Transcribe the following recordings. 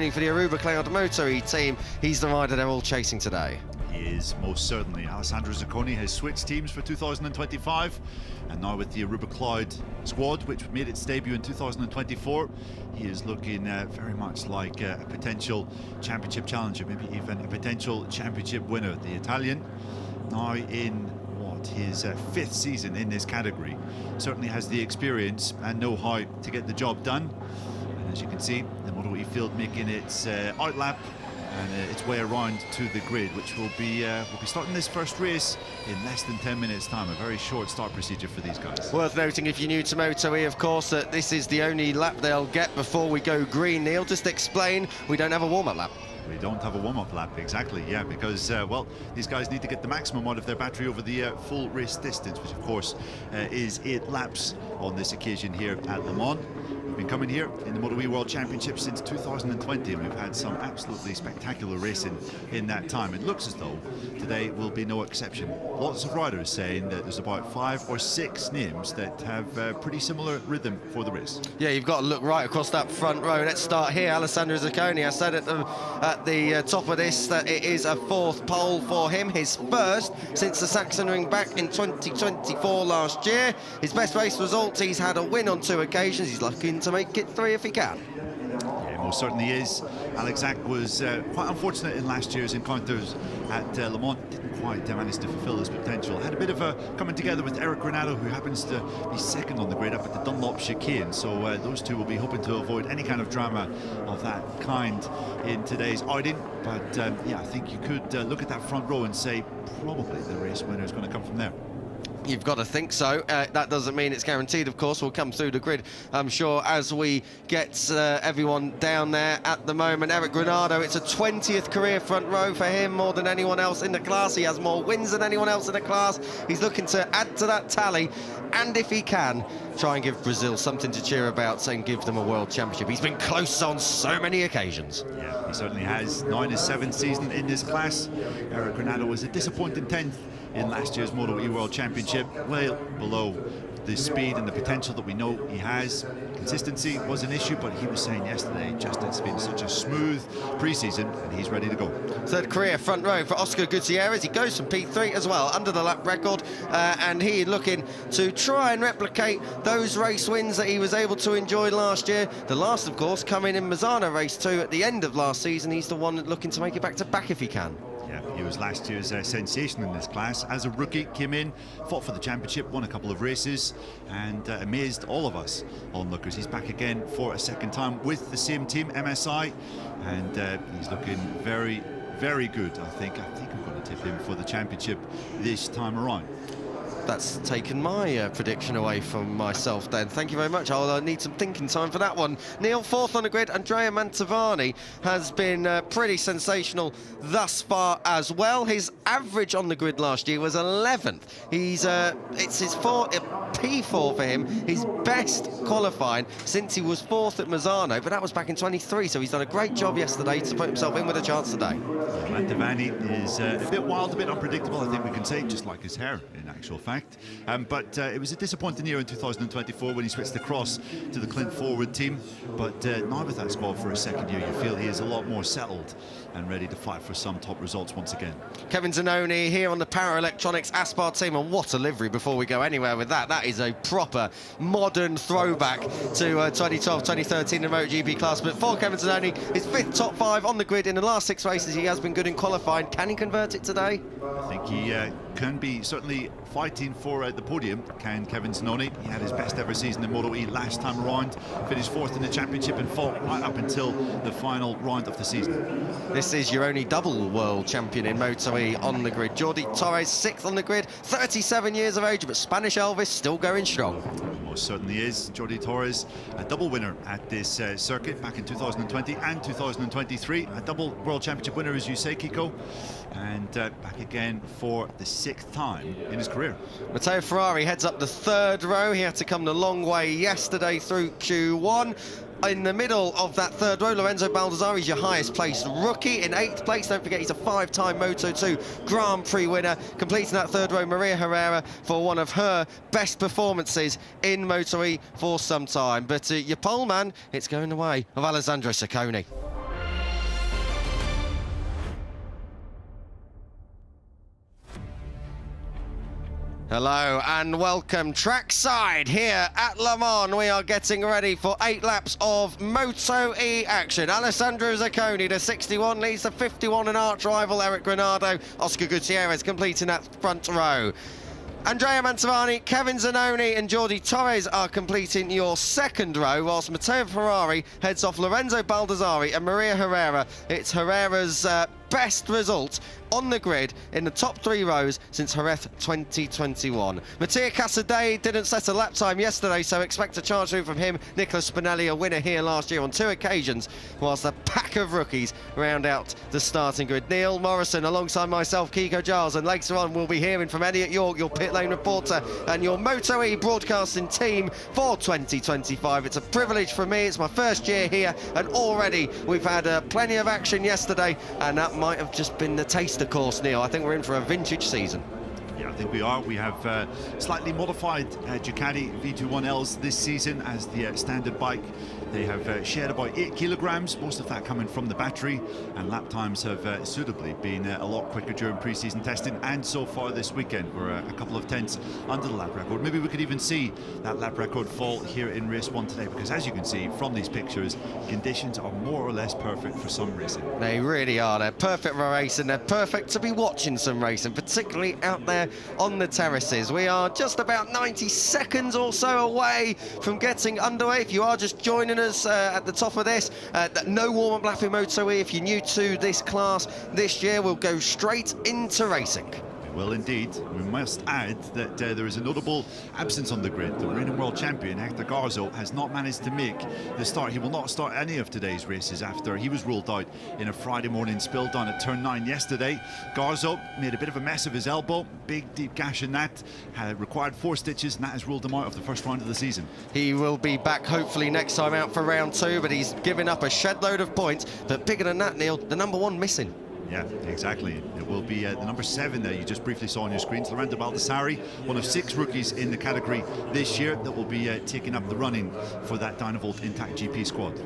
Sacconi for the Aruba Cloud MotoE team. He's the rider they're all chasing today. He is, most certainly. Alessandro Zacconi has switched teams for 2025, and now with the Aruba Cloud squad, which made its debut in 2024, he is looking very much like a potential championship challenger, maybe even a potential championship winner. The Italian, now in his fifth season in this category, certainly has the experience and know-how to get the job done. And as you can see, the MotoE field making its outlap and its way around to the grid, which will be starting this first race in less than 10 minutes time. A very short start procedure for these guys. Worth noting, if you're new to MotoE, of course, that this is the only lap they'll get before we go green. Neil, just explain, we don't have a warm-up lap. We don't have a warm-up lap, exactly, yeah, because, well, these guys need to get the maximum out of their battery over the full race distance, which, of course, is 8 laps on this occasion here at Le Mans. We've been coming here in the MotoE World Championship since 2020, and we've had some absolutely spectacular racing in that time. It looks as though today will be no exception. Lots of riders saying that there's about 5 or 6 names that have pretty similar rhythm for the race. Yeah, you've got to look right across that front row. Let's start here. Alessandro Zacconi, I said at the top of this that it is a 4th pole for him, his first since the Sachsenring back in 2024 last year. His best race results, he's had a win on 2 occasions. He's looking to make it 3 if he can. Yeah, most certainly is. Alex Zak was quite unfortunate in last year's encounters at Le Mans. Didn't quite manage to fulfill his potential. Had a bit of a coming together with Eric Granado, who happens to be second on the grid up at the Dunlop chicane. So those two will be hoping to avoid any kind of drama of that kind in today's outing. But yeah, I think you could look at that front row and say probably the race winner is going to come from there. You've got to think so. That doesn't mean it's guaranteed, of course. We'll come through the grid, I'm sure, as we get everyone down there at the moment. Eric Granado, it's a 20th career front row for him, more than anyone else in the class. He has more wins than anyone else in the class. He's looking to add to that tally, and if he can, try and give Brazil something to cheer about and give them a world championship. He's been close on so many occasions. Yeah, he certainly has. Now in his 7th season in this class. Eric Granado was a disappointing 10th in last year's MotoE World Championship, well below the speed and the potential that we know he has. Consistency was an issue, but he was saying yesterday just it's been such a smooth pre-season and he's ready to go. 3rd career front row for Oscar Gutierrez. He goes from P3 as well, under the lap record, and he looking to try and replicate those race wins that he was able to enjoy last year. The last, of course, coming in Misano race 2 at the end of last season. He's the one looking to make it back to back if he can. Yeah, he was last year's sensation in this class. As a rookie, came in, fought for the championship, won a couple of races, and amazed all of us onlookers. He's back again for a 2nd time with the same team, MSI, and he's looking very, very good. I think I'm going to tip him for the championship this time around. That's taken my prediction away from myself then. Thank you very much. I'll need some thinking time for that one. Neil, 4th on the grid. Andrea Mantovani has been pretty sensational thus far as well. His average on the grid last year was 11th. He's it's his P4 for him, his best qualifying since he was 4th at Misano, but that was back in 23, so he's done a great job yesterday to put himself in with a chance today. Mantovani is a bit wild, a bit unpredictable, I think we can say, just like his hair in actual fact. But it was a disappointing year in 2024 when he switched across to the Clint Forward team. But now with that squad for a 2nd year, you feel he is a lot more settled and ready to fight for some top results once again. Kevin Zanoni here on the Power Electronics Aspar team, and what a livery before we go anywhere with that. That is a proper modern throwback to 2012-2013 in the MotoGP class. But for Kevin Zanoni, his 5th top 5 on the grid in the last 6 races. He has been good in qualifying. Can he convert it today? I think he can be certainly fighting for the podium. Can Kevin Zanoni? He had his best ever season in MotoE last time around, finished 4th in the championship and fought right up until the final round of the season. This is your only double world champion in MotoE on the grid. Jordi Torres, 6th on the grid, 37 years of age, but Spanish Elvis still going strong. Most certainly is. Jordi Torres, a double winner at this circuit back in 2020 and 2023. A double world championship winner, as you say, Kiko. And back again for the 6th time in his career. Matteo Ferrari heads up the 3rd row. He had to come the long way yesterday through Q1. In the middle of that 3rd row, Lorenzo Baldassarri is your highest placed rookie. In 8th place, don't forget, he's a 5-time Moto2 Grand Prix winner. Completing that 3rd row, Maria Herrera for one of her best performances in MotoE for some time. But your pole man, it's going the way of Alessandro Zacconi. Hello and welcome trackside here at Le Mans. We are getting ready for 8 laps of MotoE action. Alessandro Zacconi, the 61, leads the 51 and arch rival Eric Granado. Oscar Gutierrez completing that front row. Andrea Mantovani, Kevin Zanoni and Jordi Torres are completing your second row, whilst Matteo Ferrari heads off Lorenzo Baldassari and Maria Herrera. It's Herrera's best result on the grid in the top 3 rows since Jerez 2021. Mattia Casadei didn't set a lap time yesterday, so expect a charge through from him. Nicolas Spinelli, a winner here last year on 2 occasions, whilst a pack of rookies round out the starting grid. Neil Morrison alongside myself, Kiko Giles, and later on we'll be hearing from Elliot York, your pit lane reporter and your MotoE broadcasting team for 2025. It's a privilege for me, it's my first year here, and already we've had plenty of action yesterday, and that might have just been the taster course, Neil. I think we're in for a vintage season. Yeah, I think we are. We have slightly modified Ducati V21Ls this season as the standard bike. They have shared about 8 kilograms, most of that coming from the battery, and lap times have suitably been a lot quicker during pre-season testing, and so far this weekend we're a couple of tenths under the lap record. Maybe we could even see that lap record fall here in race 1 today, because as you can see from these pictures, conditions are more or less perfect for some racing. They really are. They're perfect for racing. They're perfect to be watching some racing, particularly out there on the terraces. We are just about 90 seconds or so away from getting underway. If you are just joining us at the top of this, no warm-up lap in MotoE. If you're new to this class this year, we'll go straight into racing. Well, indeed. We must add that there is a notable absence on the grid. The reigning world champion, Hector Garzo, has not managed to make the start. He will not start any of today's races after he was ruled out in a Friday morning spill down at turn 9 yesterday. Garzo made a bit of a mess of his elbow. Big, deep gash in that. Required 4 stitches, and that has ruled him out of the first round of the season. He will be back hopefully next time out for round 2, but he's given up a shed load of points. But bigger than that, Neil, the number 1 missing. Yeah, exactly. It will be the number 7 there you just briefly saw on your screens, Lorenzo Baldassari, one of 6 rookies in the category this year that will be taking up the running for that Dynavolt Intact GP squad.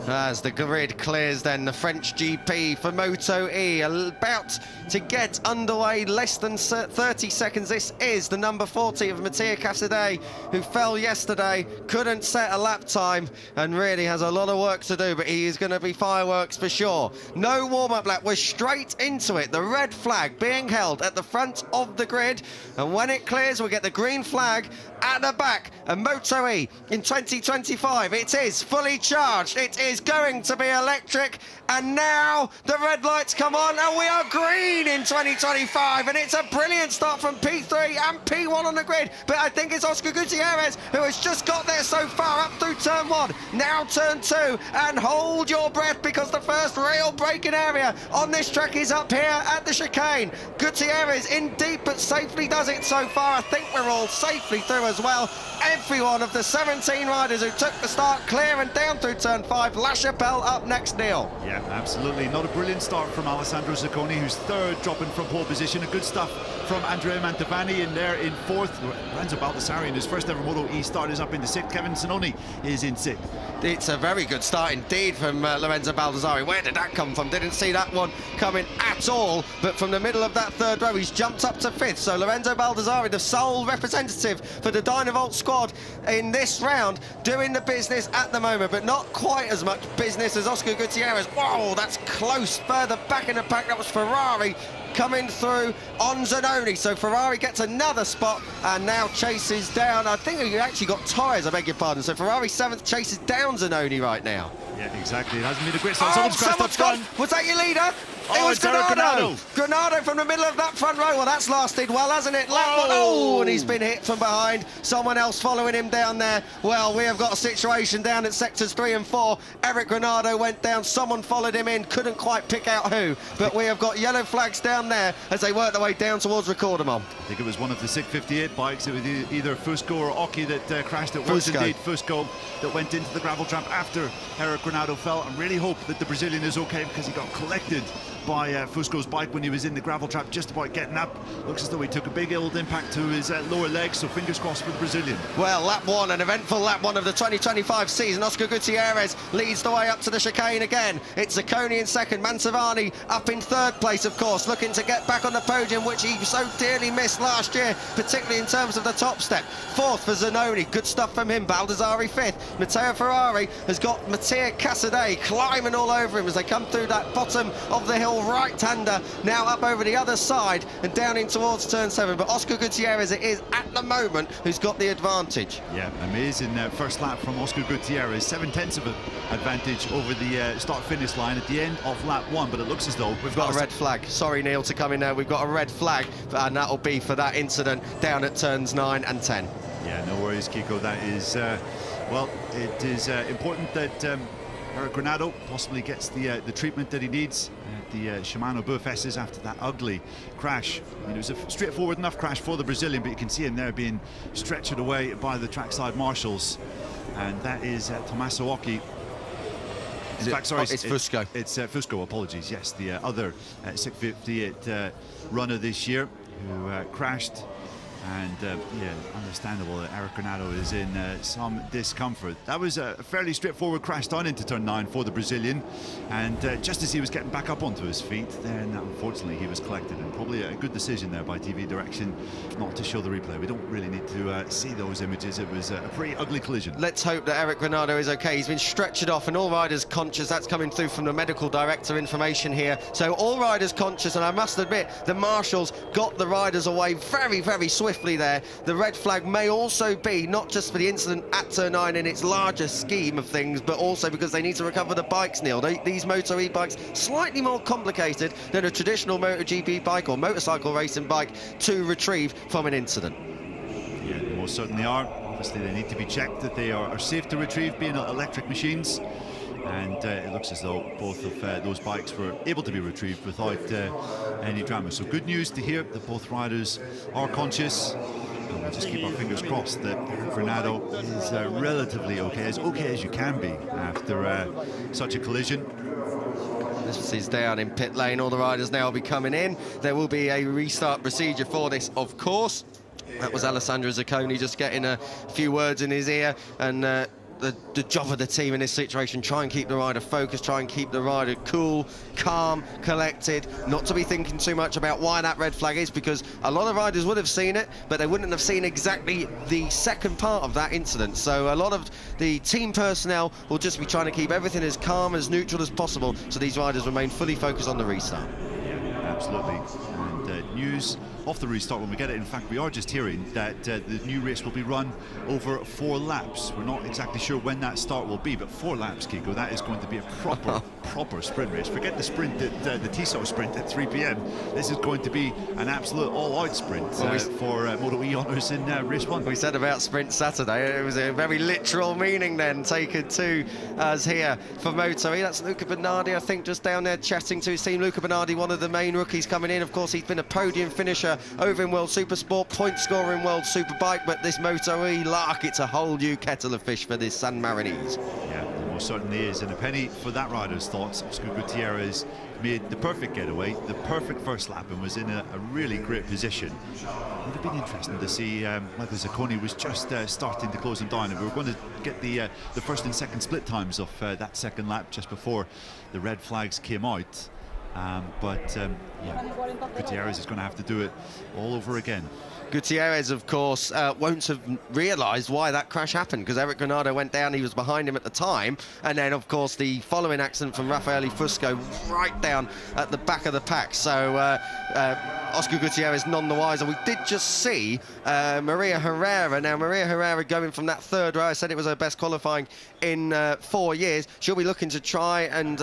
As the grid clears then, the French GP for MotoE about to get underway, less than 30 seconds. This is the number 40 of Mattia Casadei, who fell yesterday, couldn't set a lap time, and really has a lot of work to do, but he is going to be fireworks for sure. No warm-up lap, we're straight into it. The red flag being held at the front of the grid, and when it clears, we'll get the green flag at the back. And MotoE in 2025, it is fully charged, it is going to be electric, and now the red lights come on and we are green in 2025, and it's a brilliant start from P3 and P1 on the grid. But I think it's Oscar Gutierrez who has just got there so far, up through turn 1, now turn 2, and hold your breath because the first real braking area on this track is up here at the chicane. Gutierrez in deep but safely does it so far. I think we're all safely through as well. Every one of the 17 riders who took the start clear and down through turn 5. La Chapelle up next, Neil. Yeah, absolutely. Not a brilliant start from Alessandro Zacconi, who's 3rd, dropping from pole position. A good stuff from Andrea Mantovani in there in 4th. Lorenzo Baldassari in his first ever MotoE start is up into 6th. Kevin Zanoni is in 6th. It's a very good start indeed from Lorenzo Baldassari. Where did that come from? Didn't see that one coming at all, but from the middle of that 3rd row he's jumped up to 5th. So Lorenzo Baldassari, the sole representative for the Dynavolt squad in this round, doing the business at the moment, but not quite as much business as Oscar Gutierrez. Whoa, that's close. Further back in the pack, that was Ferrari coming through on Zanoni. So Ferrari gets another spot and now chases down, I think he actually got Torres, I beg your pardon. So Ferrari 7th chases down Zanoni right now. Yeah, exactly. It hasn't been a great start. Someone's gone. Was that your leader? It was Granado. Granado from the middle of that front row. Well, that's lasted well, hasn't it? Oh, and he's been hit from behind. Someone else following him down there. Well, we have got a situation down at sectors 3 and 4. Eric Granado went down. Someone followed him in. Couldn't quite pick out who. But we have got yellow flags down there as they work their way down towards Recordamon. I think it was one of the SIG 58 bikes. It was either Fusco or Oki that crashed. It was indeed Fusco that went into the gravel trap after Eric Granado fell. I really hope that the Brazilian is okay, because he got collected by Fusco's bike when he was in the gravel trap just about getting up. Looks as though he took a big old impact to his lower leg, so fingers crossed for the Brazilian. Well, lap 1, an eventful lap 1 of the 2025 season. Oscar Gutierrez leads the way up to the chicane again. It's Zacconi in 2nd, Mantovani up in 3rd place, of course, looking to get back on the podium, which he so dearly missed last year, particularly in terms of the top step. Fourth for Zanoni, good stuff from him. Baldassari fifth. Matteo Ferrari has got Mattia Casadei climbing all over him as they come through that bottom of the hill right-hander, now up over the other side and down in towards turn 7. But Oscar Gutierrez it is at the moment who's got the advantage. Yeah, amazing first lap from Oscar Gutierrez. 7/10 of an advantage over the start-finish line at the end of lap 1, but it looks as though we've got a red flag. Sorry, Neil, to come in there. We've got a red flag, and that'll be for that incident down at turns 9 and 10. Yeah, no worries, Kiko. That is, well, it is important that Eric Granado possibly gets the treatment that he needs at the Shimano Buffesses after that ugly crash. I mean, it was a straightforward enough crash for the Brazilian, but you can see him there being stretchered away by the trackside marshals, and that is Tommaso Occhi. In fact, sorry, it's Fusco. It's Fusco, apologies, yes, the other 658 runner this year who crashed. And yeah, understandable that Eric Granado is in some discomfort. That was a fairly straightforward crash down into turn 9 for the Brazilian, and just as he was getting back up onto his feet, then unfortunately he was collected, and probably a good decision there by TV direction not to show the replay. We don't really need to see those images. It was a pretty ugly collision. Let's hope that Eric Granado is okay. He's been stretchered off and all riders conscious. That's coming through from the medical director information here. So all riders conscious, and I must admit the marshals got the riders away very, very swiftly there. The red flag may also be not just for the incident at turn 9 in its larger scheme of things, but also because they need to recover the bikes, Neil. These MotoE bikes slightly more complicated than a traditional MotoGP bike or motorcycle racing bike to retrieve from an incident. Yeah, they most certainly are. Obviously they need to be checked that they are safe to retrieve, being electric machines. And it looks as though both of those bikes were able to be retrieved without any drama. So good news to hear that both riders are conscious. And we'll just keep our fingers crossed that Granado is relatively okay as you can be after such a collision. This is down in pit lane. All the riders now will be coming in. There will be a restart procedure for this, of course. That was Alessandro Zacconi just getting a few words in his ear, and the job of the team in this situation, try and keep the rider focused, try and keep the rider cool, calm, collected, not to be thinking too much about why that red flag is, because a lot of riders would have seen it, but they wouldn't have seen exactly the second part of that incident. So a lot of the team personnel will just be trying to keep everything as calm, as neutral as possible, so these riders remain fully focused on the restart. Yeah, absolutely. And news off the restart when we get it. In fact, we are just hearing that the new race will be run over 4 laps. We're not exactly sure when that start will be, but 4 laps, Kiko. That is going to be a proper sprint race. Forget the sprint at the Tissot sprint at 3 p.m. This is going to be an absolute all-out sprint for MotoE honours in race 1. We said about Sprint Saturday, it was a very literal meaning then taken to us here for MotoE. That's Luca Bernardi, I think, just down there chatting to his team. Luca Bernardi, one of the main rookies coming in. Of course, he's been a podium finisher over in World Supersport, point scorer in World Superbike, but this MotoE lark, it's a whole new kettle of fish for this San Marinese. Yeah, it most certainly is, and a penny for that rider's thoughts. Oscar Gutierrez made the perfect getaway, the perfect first lap, and was in a really great position. It would have been interesting to see whether Zacconi was just starting to close him down, and we were going to get the first and second split times of that second lap just before the red flags came out. Yeah, Gutierrez is going to have to do it all over again. Gutierrez, of course, won't have realised why that crash happened, because Eric Granado went down, he was behind him at the time, and then, of course, the following accident from Raffaele Fusco right down at the back of the pack. So Oscar Gutierrez none the wiser. We did just see Maria Herrera. Now, Maria Herrera going from that third row, I said it was her best qualifying in 4 years. She'll be looking to try and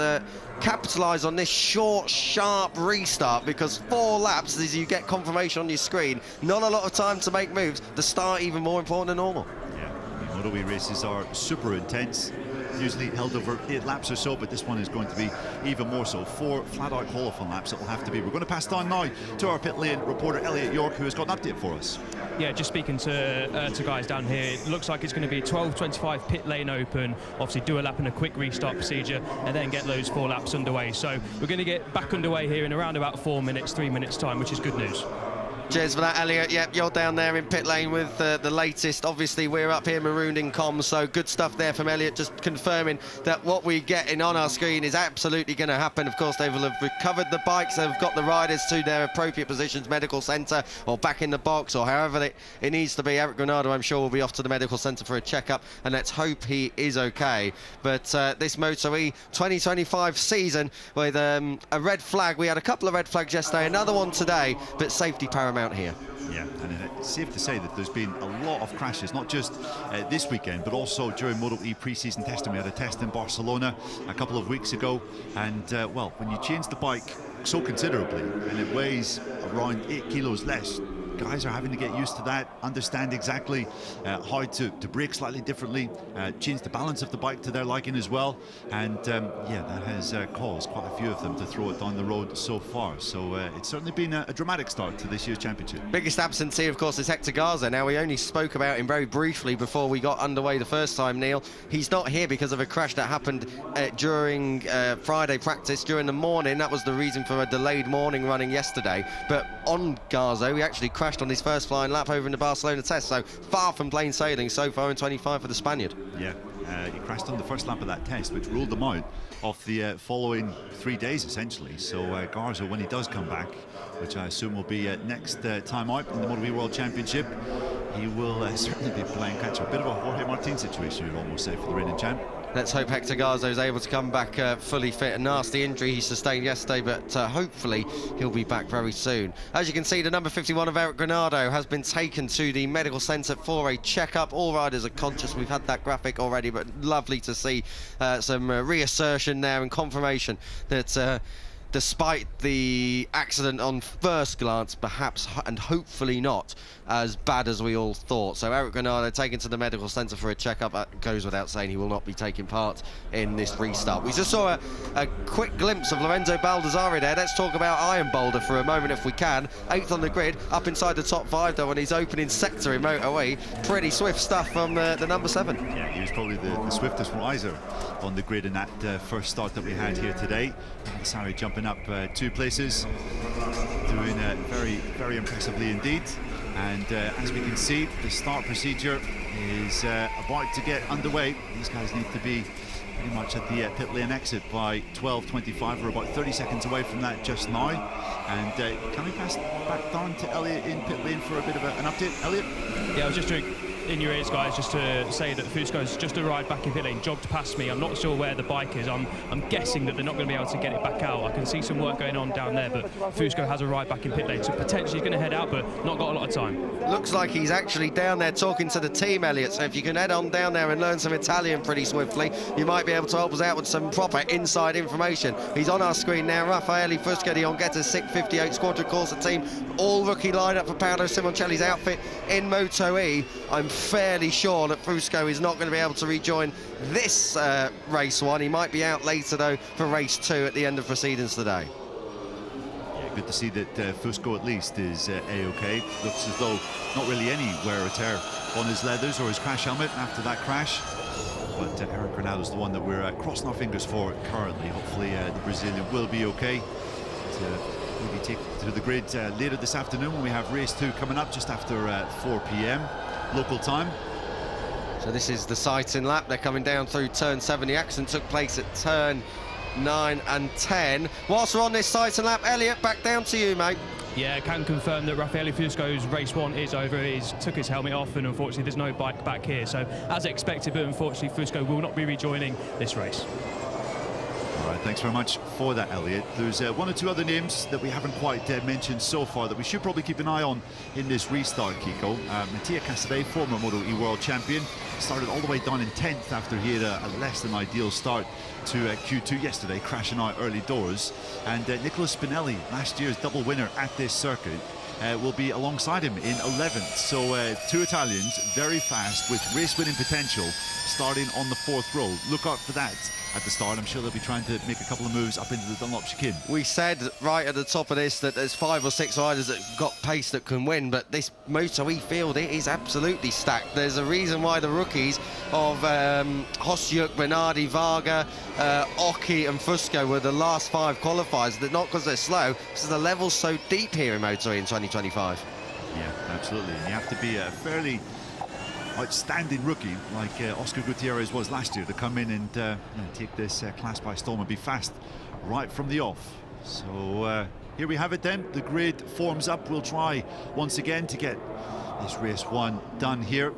capitalise on this short, sharp restart, because 4 laps, as you get confirmation on your screen, not a lot of time to make moves. The start even more important than normal. Yeah, MotoE races are super intense, usually held over 8 laps or so, but this one is going to be even more so. 4 flat-out qualifying laps it will have to be. We're going to pass down now to our pit lane reporter Elliot York, who has got an update for us. Yeah, just speaking to guys down here, it looks like it's going to be 12:25 pit lane open, obviously do a lap and a quick restart procedure, and then get those 4 laps underway. So we're going to get back underway here in around about 4 minutes, 3 minutes time, which is good news. Cheers for that, Elliot. Yep, you're down there in pit lane with the latest. Obviously, we're up here marooned in comms, so good stuff there from Elliot, just confirming that what we're getting on our screen is absolutely going to happen. Of course, they will have recovered the bikes, they've got the riders to their appropriate positions, medical centre or back in the box or however it needs to be. Eric Granado, I'm sure, will be off to the medical centre for a checkup, and let's hope he is okay. But this MotoE 2025 season with a red flag, we had a couple of red flags yesterday, another one today, but safety paramount here. Yeah, and it's safe to say that there's been a lot of crashes, not just this weekend, but also during MotoE pre-season testing. We had a test in Barcelona a couple of weeks ago, and well, when you change the bike so considerably and it weighs around 8 kilos less, guys are having to get used to that, understand exactly how to brake slightly differently, change the balance of the bike to their liking as well, and yeah, that has caused quite a few of them to throw it down the road so far. So it's certainly been a dramatic start to this year's championship. Biggest absentee, of course, is Hector Garza. Now, we only spoke about him very briefly before we got underway the first time, Neil. He's not here because of a crash that happened during Friday practice during the morning. That was the reason for a delayed morning running yesterday. But on Garza, we actually crashed on his first flying lap over in the Barcelona test, so far from plain sailing so far in 25 for the Spaniard. Yeah, he crashed on the first lap of that test, which ruled them out of the following 3 days essentially. So Garza, when he does come back, which I assume will be next time out in the MotoE World Championship, he will certainly be playing catch up. A bit of a Jorge Martin situation, you'd almost say, for the reigning champ. Let's hope Hector Garza is able to come back fully fit. A nasty injury he sustained yesterday, but hopefully he'll be back very soon. As you can see, the number 51 of Eric Granado has been taken to the medical centre for a checkup. All riders are conscious. We've had that graphic already, but lovely to see some reassertion there and confirmation that despite the accident on first glance, perhaps and hopefully not as bad as we all thought. So Eric Granado taken to the medical centre for a checkup. That goes without saying, he will not be taking part in this restart. We just saw a quick glimpse of Lorenzo Baldassarre there. Let's talk about Iron Boulder for a moment if we can. 8th on the grid, up inside the top 5 though on his opening sector in MotoE. Pretty swift stuff from the number 7. Yeah, he was probably the swiftest riser on the grid in that first start that we had here today. Baldassarre jumping up 2 places, doing very, very impressively indeed. And as we can see, the start procedure is about to get underway. These guys need to be pretty much at the pit lane exit by 12:25. We're about 30 seconds away from that just now. And can we pass back down to Elliot in pit lane for a bit of an update? Elliot? Yeah, I was just doing in your ears, guys, just to say that Fusco's just arrived back in pit lane, jogged past me. I'm not sure where the bike is. I'm guessing that they're not going to be able to get it back out. I can see some work going on down there, but Fusco has arrived back in pit lane, so potentially he's going to head out, but not got a lot of time. Looks like he's actually down there talking to the team, Elliot, so if you can head on down there and learn some Italian pretty swiftly, you might be able to help us out with some proper inside information. He's on our screen now, Raffaele Fusco, the Onghetta 658 Squadra Corsa team, all rookie lineup for Paolo Simoncelli's outfit in MotoE. I'm fairly sure that Fusco is not going to be able to rejoin this race one. He might be out later though for race 2 at the end of proceedings today. Yeah, good to see that Fusco at least is A-OK. Looks as though not really any wear or tear on his leathers or his crash helmet after that crash. But Eric Granado's the one that we're crossing our fingers for currently. Hopefully the Brazilian will be OK to maybe take to the grid later this afternoon when we have race 2 coming up just after 4 p.m. local time. So this is the sighting lap. They're coming down through turn 7. The accident took place at turn 9 and 10. Whilst we're on this sighting lap, Elliot, back down to you, mate. Yeah, can confirm that Raffaele Fusco's race 1 is over. He's took his helmet off, and unfortunately there's no bike back here. So as expected, but unfortunately Fusco will not be rejoining this race. All right, thanks very much for that, Elliot. There's 1 or 2 other names that we haven't quite mentioned so far that we should probably keep an eye on in this restart, Kiko. Mattia Casadei, former MotoE World Champion, started all the way down in 10th after he had a less than ideal start to Q2 yesterday, crashing out early doors. And Nicola Spinelli, last year's double winner at this circuit, will be alongside him in 11th. So 2 Italians, very fast, with race-winning potential, starting on the 4th row. Look out for that at the start. I'm sure they'll be trying to make a couple of moves up into the Dunlop chicane. We said right at the top of this that there's 5 or 6 riders that got pace that can win, but this MotoE field, it is absolutely stacked. There's a reason why the rookies of Hosjuk, Bernardi, Varga, Occhi and Fusco were the last 5 qualifiers. Not because they're slow, because the level's so deep here in MotoE in 2025. Yeah, absolutely. And you have to be a fairly outstanding rookie like Oscar Gutierrez was last year to come in and take this class by storm and be fast right from the off. So here we have it then. The grid forms up. We'll try once again to get this race one done here.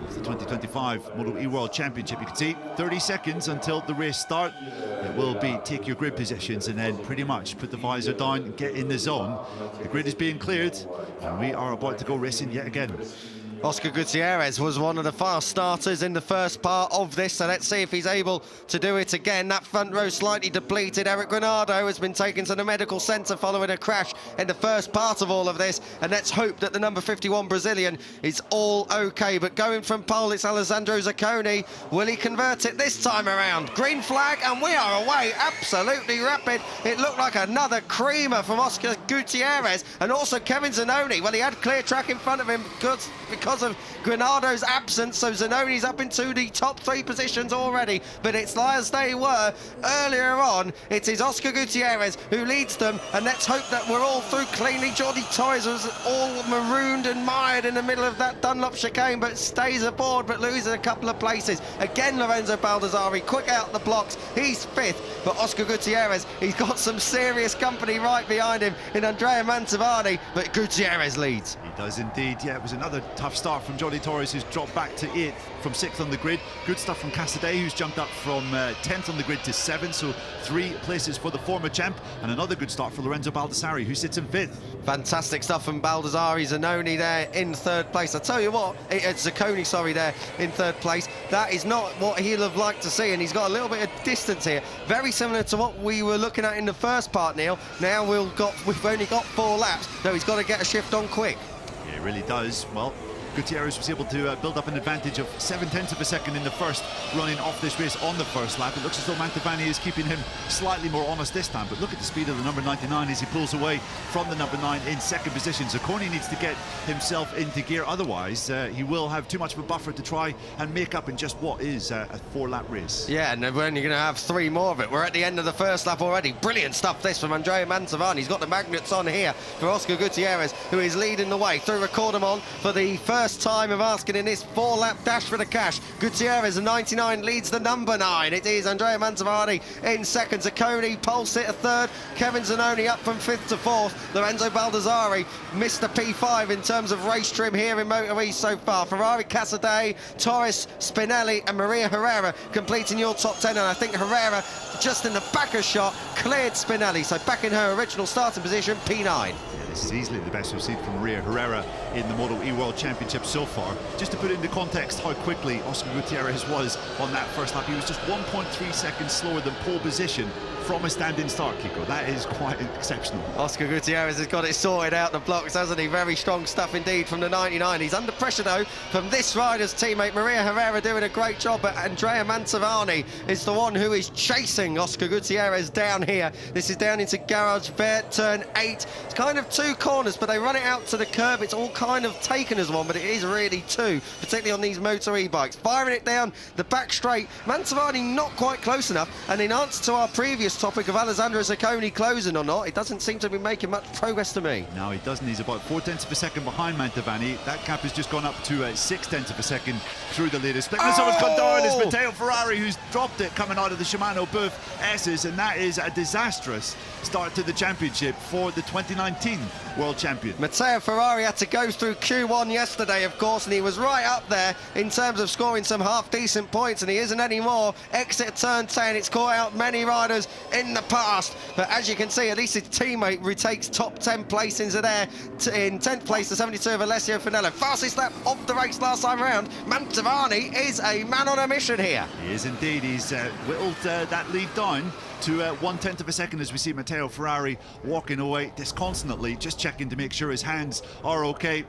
Of the 2025 MotoE World Championship. You can see 30 seconds until the race start. It will be take your grid positions and then pretty much put the visor down and get in the zone. The grid is being cleared and we are about to go racing yet again. Oscar Gutierrez was one of the fast starters in the first part of this, so let's see if he's able to do it again. That front row slightly depleted. Eric Granado has been taken to the medical centre following a crash in the first part of all of this, and let's hope that the number 51 Brazilian is all okay. But going from pole, it's Alessandro Zacconi. Will he convert it this time around? Green flag, and we are away. Absolutely rapid. It looked like another creamer from Oscar Gutierrez, and also Kevin Zanoni. Well, he had clear track in front of him because of Granado's absence, so Zanoni's up into the top 3 positions already, but it's as they were earlier on. It is Oscar Gutierrez who leads them, and let's hope that we're all through cleanly. Jordi Torres was all marooned and mired in the middle of that Dunlop chicane, but stays aboard, but loses a couple of places. Again, Lorenzo Baldassari quick out the blocks. He's 5th, but Oscar Gutierrez, he's got some serious company right behind him in Andrea Mantovani, but Gutierrez leads. He does indeed. Yeah, it was another tough start from Jordi Torres, who's dropped back to 8th from 6th on the grid. Good stuff from Casadei, who's jumped up from 10th on the grid to 7th, so 3 places for the former champ, and another good start for Lorenzo Baldassari, who sits in 5th. Fantastic stuff from Baldassari. Zanoni there in 3rd place. I tell you what, it's Zacconi, sorry, there in 3rd place. That is not what he'll have liked to see, and he's got a little bit of distance here. Very similar to what we were looking at in the first part, Neil. Now we've only got 4 laps, so he's got to get a shift on quick. Yeah, it really does. Well, Gutierrez was able to build up an advantage of 0.7 of a second in the first, running off this race on the first lap. It looks as though Mantovani is keeping him slightly more honest this time, but look at the speed of the number 99 as he pulls away from the number 9 in 2nd position. Zacconi needs to get himself into gear, otherwise he will have too much of a buffer to try and make up in just what is a 4-lap race. Yeah, and we're only going to have 3 more of it. We're at the end of the first lap already. Brilliant stuff this from Andrea Mantovani. He's got the magnets on here for Oscar Gutierrez, who is leading the way through Recordamon for the first time of asking in this 4-lap dash for the cash. Gutierrez, the 99, leads the number 9. It is Andrea Mantovani in 2nd. Zacconi, pole sitter 3rd. Kevin Zanoni up from 5th to 4th. Lorenzo Baldassari missed the P5 in terms of race trim here in MotoE so far. Ferrari, Casadei, Torres, Spinelli and Maria Herrera completing your top 10, and I think Herrera, just in the backer shot, cleared Spinelli, so back in her original starting position, P9. Yeah, this is easily the best we've seen from Maria Herrera in the MotoE World Championship so far. Just to put it into context how quickly Oscar Gutierrez was on that first lap, he was just 1.3 seconds slower than pole position from a standing start, Kiko. That is quite exceptional. Oscar Gutierrez has got it sorted out the blocks, hasn't he? Very strong stuff indeed from the 99. He's under pressure, though, from this rider's teammate, Maria Herrera, doing a great job, but Andrea Mantovani is the one who is chasing Oscar Gutierrez down here. This is down into Garage Vert, turn 8. It's kind of 2 corners, but they run it out to the curb. It's all kind of taken as one, but it is really 2, particularly on these MotoE bikes. Firing it down the back straight. Mantovani not quite close enough, and in answer to our previous topic of Alessandro Zacconi closing or not, it doesn't seem to be making much progress to me. No, he doesn't. He's about 0.4 of a second behind Mantovani. That gap has just gone up to 0.6 of a second through the latest split. And someone's gone down. It's Matteo Ferrari who's dropped it coming out of the Shimano booth S's, and that is a disastrous start to the championship for the 2019 world champion. Matteo Ferrari had to go through Q1 yesterday, of course, and he was right up there in terms of scoring some half-decent points, and he isn't anymore. Exit turn 10, it's caught out many riders in the past, but as you can see, at least his teammate retakes top 10 placings there. In 10th place, the 72 of Alessio Finello. Fastest lap of the race last time around. Mantovani is a man on a mission here. He is indeed. He's whittled that lead down to 1/10 of a second as we see Matteo Ferrari walking away disconsolately, just checking to make sure his hands are okay.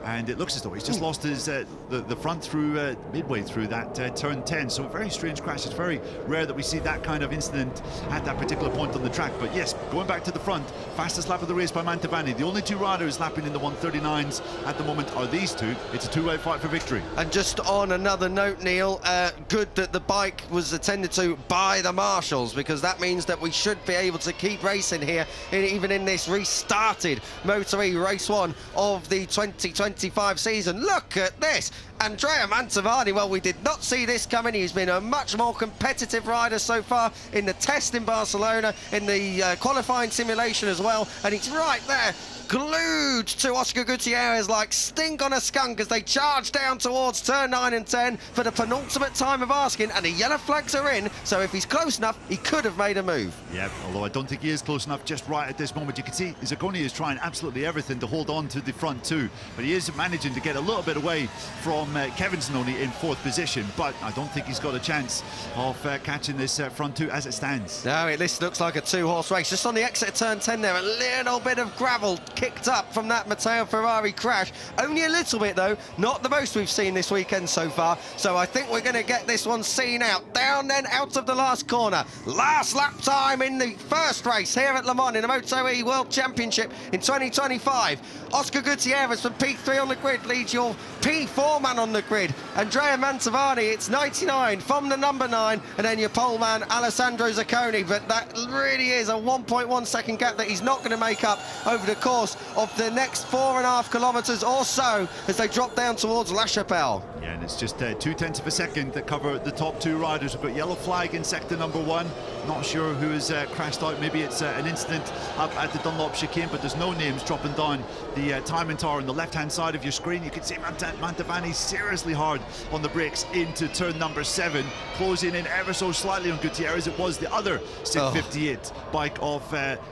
and it looks as though he's just lost his the front through midway through that turn 10. So a very strange crash. It's very rare that we see that kind of incident at that particular point on the track. But yes, going back to the front, fastest lap of the race by Mantovani. The only two riders lapping in the 139s at the moment are these two. It's a two-way fight for victory. And just on another note, Neil, good that the bike was attended to by the marshals, because that means that we should be able to keep racing here, even in this restarted MotoE Race 1 of the 2025 season. Look at this. Andrea Mantovani, well, we did not see this coming. He's been a much more competitive rider so far in the test in Barcelona, in the qualifying simulation as well, and he's right there, glued to Oscar Gutierrez like stink on a skunk as they charge down towards turn 9 and 10 for the penultimate time of asking, and the yellow flags are in, so if he's close enough, he could have made a move. Yeah, although I don't think he is close enough just right at this moment. You can see Zacconi is trying absolutely everything to hold on to the front two, but he is managing to get a little bit away from Kevin Zanoni in 4th position, but I don't think he's got a chance of catching this front two as it stands. No, this looks like a two-horse race. Just on the exit of turn 10 there, a little bit of gravel kicked up from that Matteo Ferrari crash. Only a little bit, though, not the most we've seen this weekend so far, so I think we're going to get this one seen out. Down then, out of the last corner. Last lap time in the first race here at Le Mans in the MotoE World Championship in 2025. Oscar Gutierrez from P3 on the grid leads your P4 man on the grid. Andrea Mantovani, it's 99 from the number 9, and then your pole man Alessandro Zacconi. But that really is a 1.1 second gap that he's not going to make up over the course of the next 4.5 kilometres or so as they drop down towards La Chapelle. Yeah, and it's just 0.2 of a second that cover the top two riders. We've got yellow flag in sector number 1. Not sure who has crashed out. Maybe it's an incident up at the Dunlop chicane, but there's no names dropping down the timing tower on the left-hand side of your screen. You can see Mantovani seriously hard on the brakes into turn number 7, closing in ever so slightly on Gutierrez. It was the other 658 bike of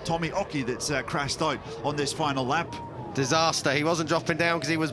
Tommy Occhi that's crashed out on this final lap. Disaster. He wasn't dropping down because he was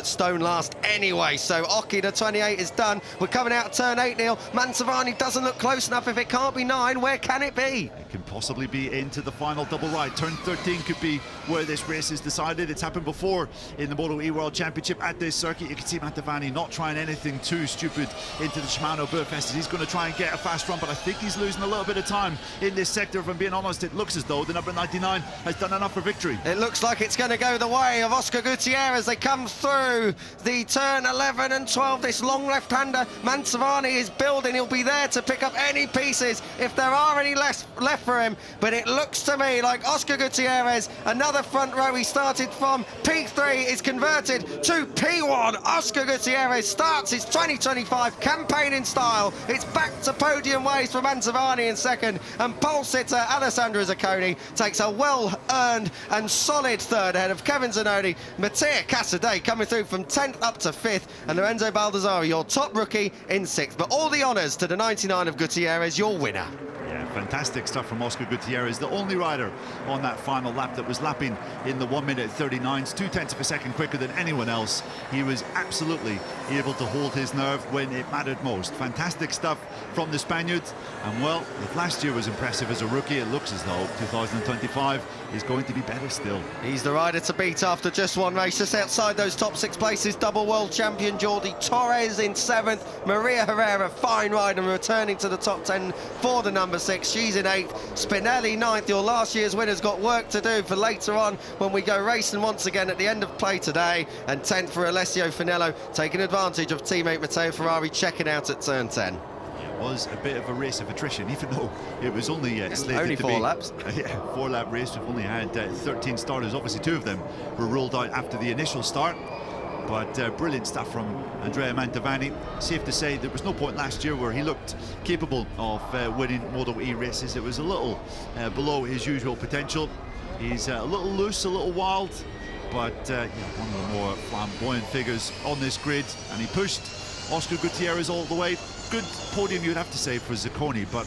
stone last anyway, so Occhi, the 28, is done. We're coming out of turn 8, Neil. Mantovani doesn't look close enough. If it can't be 9, where can it be? It can possibly be into the final double right. Turn 13 could be where this race is decided. It's happened before in the MotoE World Championship at this circuit. You can see Mantovani not trying anything too stupid into the Shimano Burfest. He's going to try and get a fast run, but I think he's losing a little bit of time in this sector. If I'm being honest, it looks as though the number 99 has done enough for victory. It looks like it's going to go the way of Oscar Gutierrez. They come through the turn 11 and 12. This long left-hander Mantovani is building. He'll be there to pick up any pieces if there are any left for him, but it looks to me like Oscar Gutierrez, another front row he started from P3, is converted to P1. Oscar Gutierrez starts his 2025 campaign in style. It's back to podium ways for Mantovani in second, and pole sitter Alessandro Zacconi takes a well-earned and solid third ahead of Kevin Zanoni. Mattia Casadei coming through from 10th up to 5th, and Lorenzo Baldassari, your top rookie, in 6th. But all the honours to the 99 of Gutierrez, your winner. Fantastic stuff from Oscar Gutierrez, the only rider on that final lap that was lapping in the 1:39, 0.2 of a second quicker than anyone else. He was absolutely able to hold his nerve when it mattered most. Fantastic stuff from the Spaniard, and well, if last year was impressive as a rookie, it looks as though 2025 is going to be better still. He's the rider to beat after just one race. Just outside those top 6 places, double world champion Jordi Torres in 7th, Maria Herrera, fine rider, returning to the top 10 for the number 6. She's in 8th. Spinelli 9th. Your last year's winner's got work to do for later on when we go racing once again at the end of play today. And 10th for Alessio Finello, taking advantage of teammate Matteo Ferrari checking out at turn 10. It was a bit of a race of attrition, even though it was only slated only to 4 be laps. Yeah, 4-lap race. We've only had 13 starters. Obviously, 2 of them were ruled out after the initial start. But brilliant stuff from Andrea Mantovani. Safe to say there was no point last year where he looked capable of winning MotoE races. It was a little below his usual potential. He's a little loose, a little wild, but yeah, one of the more flamboyant figures on this grid, and he pushed Oscar Gutierrez all the way. good podium, you'd have to say, for Zacconi, but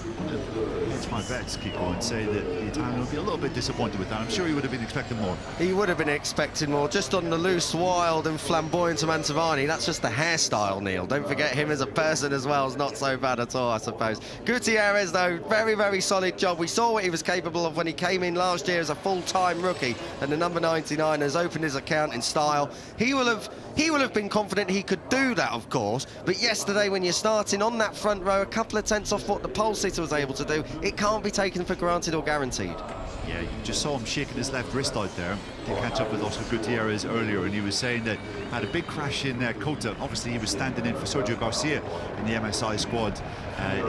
it's my bets, Kiko, and say that the Italian will be a little bit disappointed with that. I'm sure he would have been expecting more. He would have been expecting more. Just on the loose, wild and flamboyant of Mantovani, that's just the hairstyle, Neil. Don't forget him as a person as well is not so bad at all, I suppose. Gutierrez, though, very, very solid job. We saw what he was capable of when he came in last year as a full-time rookie, and the number 99 has opened his account in style. He will have been confident he could do that, of course, but yesterday when you're starting on that front row, a couple of tenths off what the pole sitter was able to do, it can't be taken for granted or guaranteed. Yeah, you just saw him shaking his left wrist out there to catch up with Oscar Gutierrez earlier, and he was saying that had a big crash in Cota. Obviously, he was standing in for Sergio Garcia in the MSI squad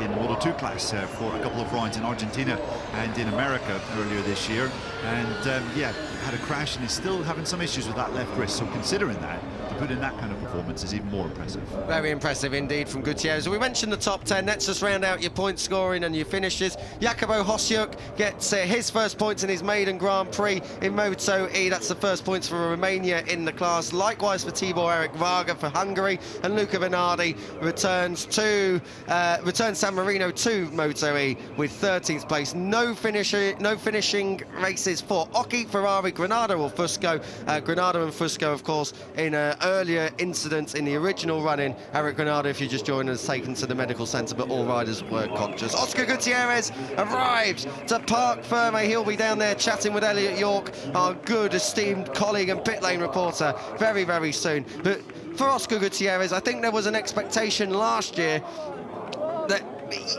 in the MotoE class for a couple of rounds in Argentina and in America earlier this year. And yeah, had a crash, and he's still having some issues with that left wrist. So considering that, to put in that kind of performance is even more impressive. Very impressive indeed from Gutierrez. We mentioned the top 10. Let's just round out your point scoring and your finishes. Jacobo Hosiuk gets his first points in his maiden Grand Prix in MotoE. That's the first points for Romania in the class. Likewise for Tibor Eric Varga for Hungary, and Luca Bernardi returns San Marino to MotoE with 13th place. No finishing races for Occhi, Ferrari, Granado or Fusco. Granado and Fusco, of course, in an earlier incident in the original run-in. Eric Granado, if you just joined us, taken to the medical centre, but all riders were conscious. Oscar Gutierrez arrived to Parc Ferme. He'll be down there chatting with Elliot York, our good esteemed colleague and pit lane reporter, very, very soon. But for Oscar Gutierrez, I think there was an expectation last year that,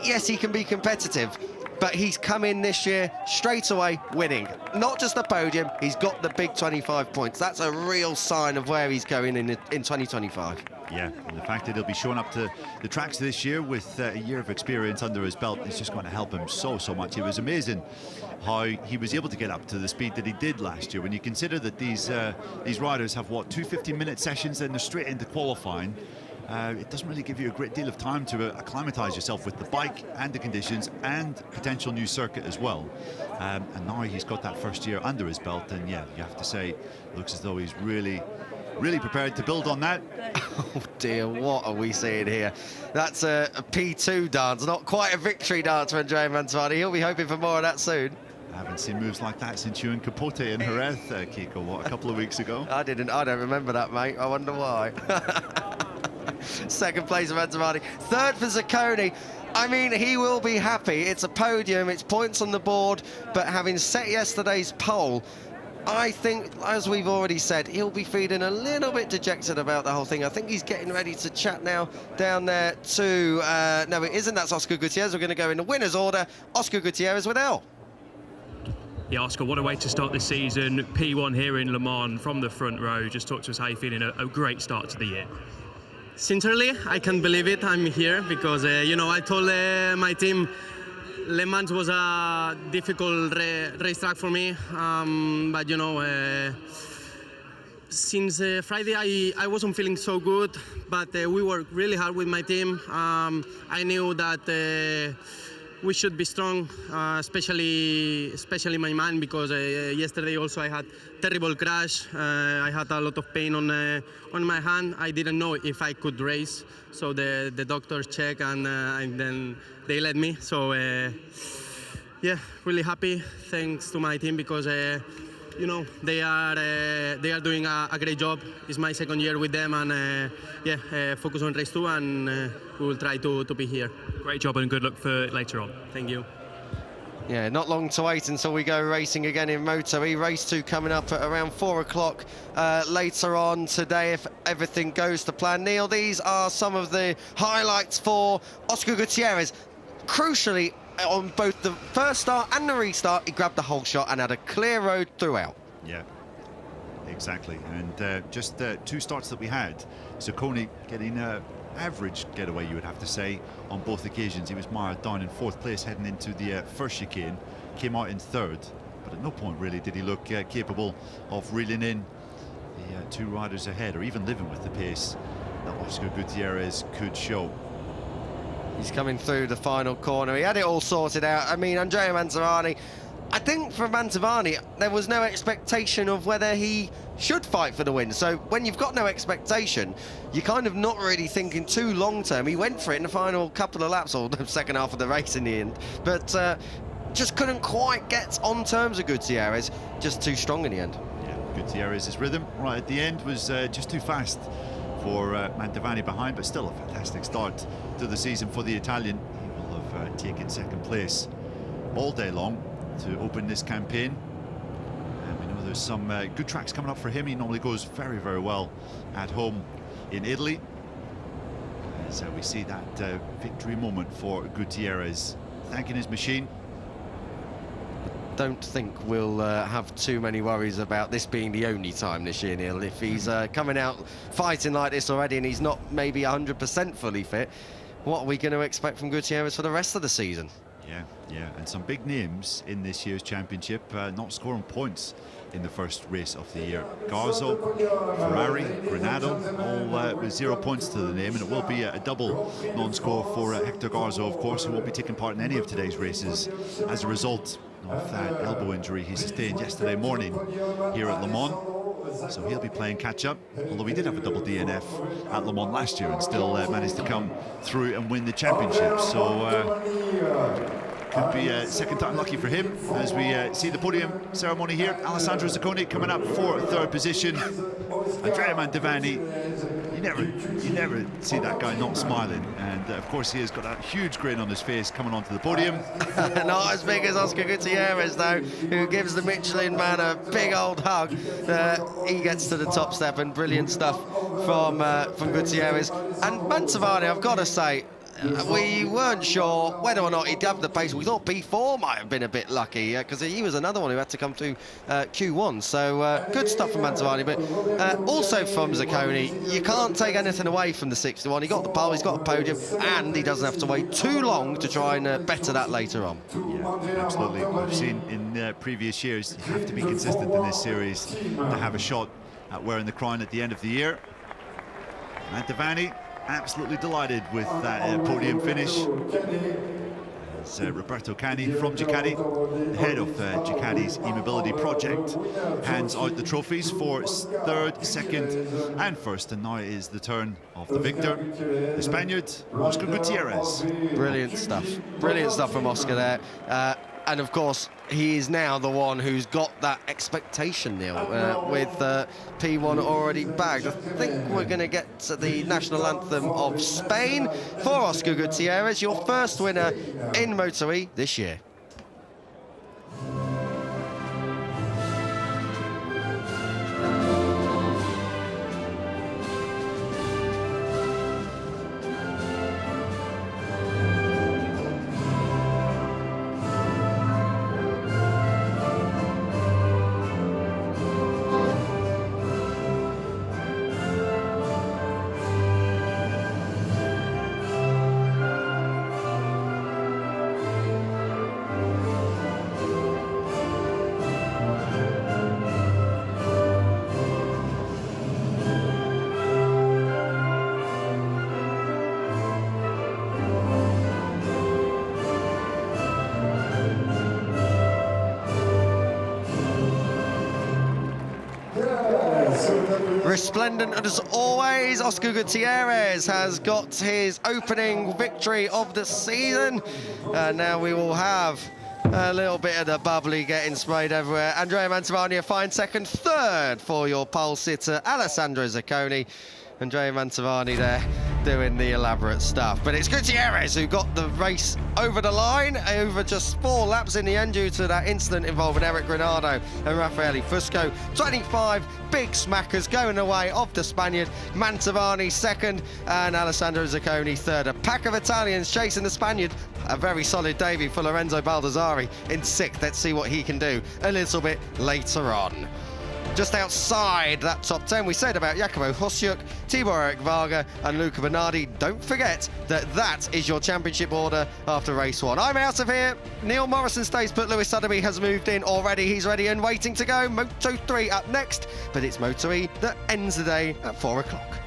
yes, he can be competitive, but he's come in this year straight away winning. Not just the podium, he's got the big 25 points. That's a real sign of where he's going in 2025. Yeah, and the fact that he'll be showing up to the tracks this year with a year of experience under his belt is just going to help him so much. It was amazing how he was able to get up to the speed that he did last year. When you consider that these riders have, what, 2 15-minute sessions, then they're straight into qualifying. It doesn't really give you a great deal of time to acclimatise yourself with the bike and the conditions and potential new circuit as well. And now he's got that first year under his belt, and yeah, you have to say, it looks as though he's really prepared to build on that. Oh dear, what are we seeing here? That's a P2 dance, not quite a victory dance for Andrea Mantovani. He'll be hoping for more of that soon. I haven't seen moves like that since you and Capote in Jerez, Kiko, what, a couple of weeks ago? I don't remember that, mate. I wonder why. Second place for Mantovani. Third for Zacconi. I mean, he will be happy. It's a podium, it's points on the board, but having set yesterday's pole, I think, as we've already said, he'll be feeling a little bit dejected about the whole thing. I think he's getting ready to chat now down there to... no, it isn't. That's Oscar Gutierrez. We're going to go in the winner's order. Oscar Gutierrez with L. Yeah, Oscar, what a way to start the season. P1 here in Le Mans from the front row. Just talk to us how you're feeling. A great start to the year. Sincerely, I can't believe it. I'm here because, you know, I told my team Le Mans was a difficult racetrack for me. But, you know, since Friday, I wasn't feeling so good, but we worked really hard with my team. I knew that we should be strong, especially my man, because yesterday also I had terrible crash. I had a lot of pain on my hand. I didn't know if I could race, so the doctors checked and then they let me. So yeah, really happy. Thanks to my team because you know they are doing a great job. It's my second year with them, and yeah, focus on race 2, and we will try to be here. Great job and good luck for later on. Thank you. Yeah, not long to wait until we go racing again in MotoE. Race 2 coming up at around 4 o'clock later on today, if everything goes to plan. Neil, these are some of the highlights for Oscar Gutierrez. Crucially, on both the first start and the restart, he grabbed the whole shot and had a clear road throughout. Yeah, exactly. And just 2 starts that we had, Zacconi getting average getaway, you would have to say, on both occasions. He was mired down in 4th place heading into the first chicane, came out in 3rd, but at no point really did he look capable of reeling in the 2 riders ahead, or even living with the pace that Oscar Gutierrez could show. He's coming through the final corner. He had it all sorted out. I mean, Andrea Mantovani, I think for Mantovani, there was no expectation of whether he should fight for the win. So when you've got no expectation, you're kind of not really thinking too long term. He went for it in the final couple of laps, or the second half of the race in the end, but just couldn't quite get on terms with Gutierrez, just too strong in the end. Yeah, Gutierrez's rhythm right at the end was just too fast for Mantovani behind, but still a fantastic start to the season for the Italian. He will have taken second place all day long to open this campaign, and we know there's some good tracks coming up for him. He normally goes very, very well at home in Italy. So we see that victory moment for Gutierrez, thanking his machine. Don't think we'll have too many worries about this being the only time this year, Neil. If he's coming out fighting like this already and he's not maybe 100% fully fit, what are we going to expect from Gutierrez for the rest of the season? Yeah, and some big names in this year's championship not scoring points in the first race of the year. Garzo, Ferrari, Granado, all with 0 points to the name, and it will be a double non-score for Hector Garzo, of course, who won't be taking part in any of today's races as a result of that elbow injury he sustained yesterday morning here at Le Mans. So he'll be playing catch-up, although he did have a double DNF at Le Mans last year and still managed to come through and win the championship. So could be a second time lucky for him as we see the podium ceremony here. Alessandro Zacconi coming up for third position. Andrea Mantovani, you never see that guy not smiling, and of course he has got that huge grin on his face coming onto the podium. Not as big as Oscar Gutierrez though, who gives the Michelin man a big old hug. He gets to the top step, and brilliant stuff from Gutierrez. And Mantovani, I've got to say, we weren't sure whether or not he'd have the pace. We thought P4 might have been a bit lucky because he was another one who had to come through Q1. So good stuff from Mantovani, but also from Zacconi. You can't take anything away from the 61. He got the pole, he's got a podium, and he doesn't have to wait too long to try and better that later on. Yeah, absolutely. We've seen in previous years you have to be consistent in this series to have a shot at wearing the crown at the end of the year. Mantovani absolutely delighted with that podium finish. As Roberto Cani from Ducati, the head of Ducati's e-mobility project, hands out the trophies for third, second and first, and now is the turn of the victor, the Spaniard, Oscar Gutierrez. Brilliant stuff from Oscar there. And of course, he is now the one who's got that expectation, Neil, with P1 already bagged. I think we're going to get to the national anthem of Spain for Oscar Gutierrez, your first winner in MotoE this year. Resplendent as always, Oscar Gutierrez has got his opening victory of the season. And now we will have a little bit of the bubbly getting sprayed everywhere. Andrea Mantovani a fine second, third for your pole sitter, Alessandro Zacconi. Andrea Mantovani there doing the elaborate stuff. But it's Gutierrez who got the race over the line, over just 4 laps in the end due to that incident involving Eric Granado and Raffaele Fusco. 25 big smackers going away of the Spaniard. Mantovani second and Alessandro Zacconi third. A pack of Italians chasing the Spaniard. A very solid debut for Lorenzo Baldassari in 6th. Let's see what he can do a little bit later on. Just outside that top 10, we said about Jacopo Hosiuk, Tibor Eric Varga and Luca Bernardi. Don't forget that that is your championship order after race 1. I'm out of here. Neil Morrison stays put. Lewis Sotheby has moved in already. He's ready and waiting to go. Moto3 up next, but it's MotoE that ends the day at 4 o'clock.